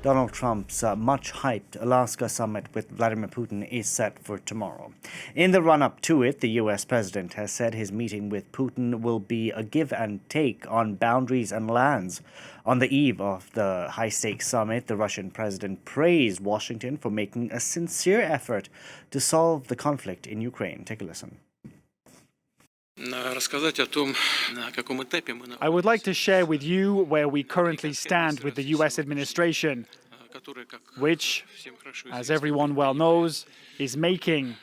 Donald Trump's much-hyped Alaska summit with Vladimir Putin is set for tomorrow. In the run-up to it, the U.S. president has said his meeting with Putin will be a give and take on boundaries and lands. On the eve of the high-stakes summit, the Russian president praised Washington for making a sincere effort to solve the conflict in Ukraine. Take a listen. I would like to share with you where we currently stand with the U.S. administration, which, as everyone well knows, is making,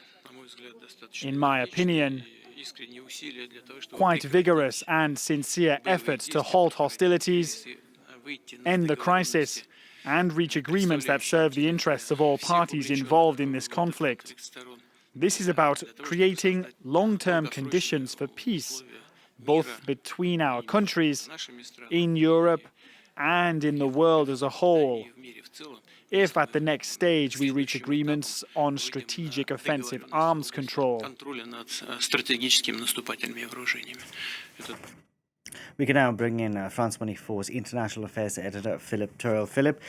in my opinion, quite vigorous and sincere efforts to halt hostilities, end the crisis, and reach agreements that serve the interests of all parties involved in this conflict. This is about creating long-term conditions for peace, both between our countries, in Europe, and in the world as a whole. If at the next stage we reach agreements on strategic offensive arms control. We can now bring in France 24's International Affairs editor, Philip Turle. Philip,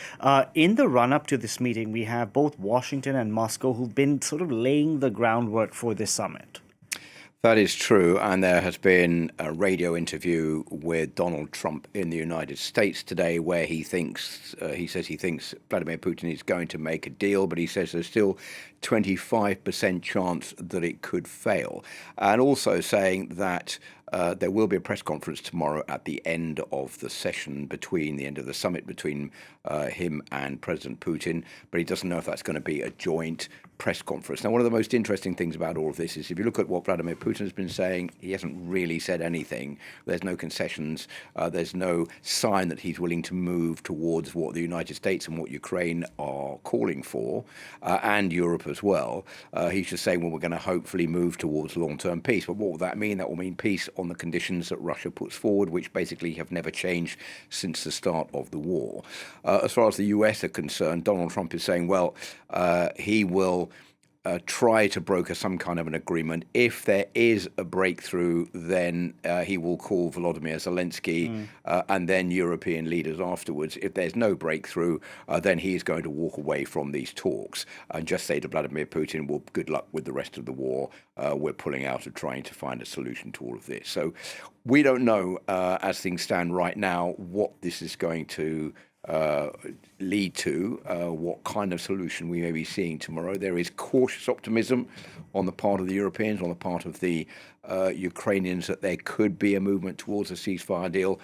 in the run-up to this meeting, we have both Washington and Moscow who've been sort of laying the groundwork for this summit. That is true, and there has been a radio interview with Donald Trump in the United States today where he says he thinks Vladimir Putin is going to make a deal, but he says there's still 25% chance that it could fail, and also saying that there will be a press conference tomorrow at the end of the session, between the end of the summit between him and President Putin, but he doesn't know if that's going to be a joint press conference. Now, one of the most interesting things about all of this is if you look at what Vladimir Putin has been saying, he hasn't really said anything. There's no concessions. There's no sign that he's willing to move towards what the United States and what Ukraine are calling for, and Europe as well. He's just saying, well, we're going to hopefully move towards long-term peace. But what will that mean? That will mean peace on the conditions that Russia puts forward, which basically have never changed since the start of the war. As far as the US are concerned, Donald Trump is saying, well, he will try to broker some kind of an agreement. If there is a breakthrough, then he will call Volodymyr Zelensky and then European leaders afterwards. If there's no breakthrough, then he is going to walk away from these talks and just say to Vladimir Putin, well, good luck with the rest of the war. We're pulling out of trying to find a solution to all of this. So we don't know, as things stand right now, what this is going to lead to, what kind of solution we may be seeing tomorrow. There is cautious optimism on the part of the Europeans, on the part of the Ukrainians, that there could be a movement towards a ceasefire deal.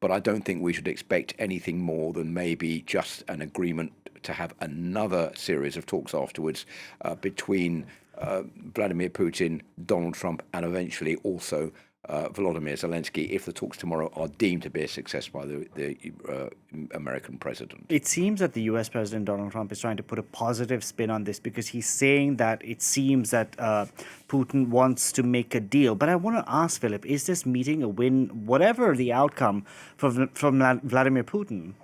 But I don't think we should expect anything more than maybe just an agreement to have another series of talks afterwards between Vladimir Putin, Donald Trump, and eventually also Volodymyr Zelensky, if the talks tomorrow are deemed to be a success by the American president. It seems that the U.S. President Donald Trump is trying to put a positive spin on this because he's saying that it seems that Putin wants to make a deal. But I want to ask, Philip, is this meeting a win, whatever the outcome, from Vladimir Putin?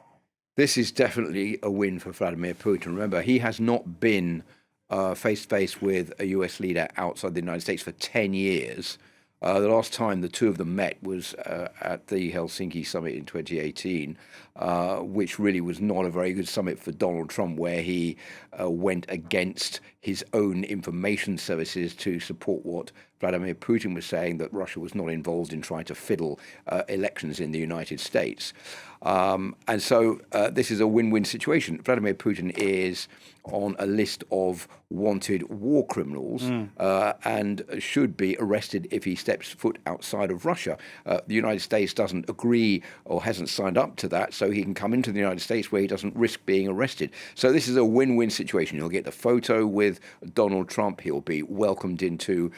This is definitely a win for Vladimir Putin. Remember, he has not been face-to-face with a U.S. leader outside the United States for 10 years. The last time the two of them met was at the Helsinki summit in 2018, which really was not a very good summit for Donald Trump, where he went against his own information services to support what Vladimir Putin was saying, that Russia was not involved in trying to fiddle elections in the United States. And so this is a win-win situation. Vladimir Putin is on a list of wanted war criminals and should be arrested if he steps foot outside of Russia. The United States doesn't agree or hasn't signed up to that, so he can come into the United States where he doesn't risk being arrested. So this is a win-win situation. He'll get the photo with Donald Trump. He'll be welcomed into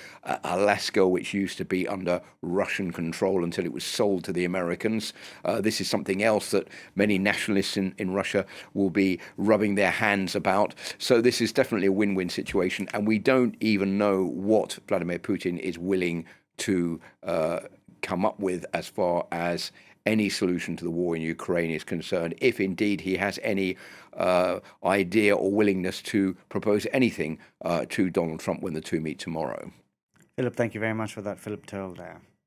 Alaska, which used to be under Russian control until it was sold to the Americans. This is something else that many nationalists in Russia will be rubbing their hands about. So this is definitely a win-win situation, and we don't even know what Vladimir Putin is willing to come up with as far as any solution to the war in Ukraine is concerned, if indeed he has any idea or willingness to propose anything to Donald Trump when the two meet tomorrow. Philip, thank you very much for that. Philip Turle there.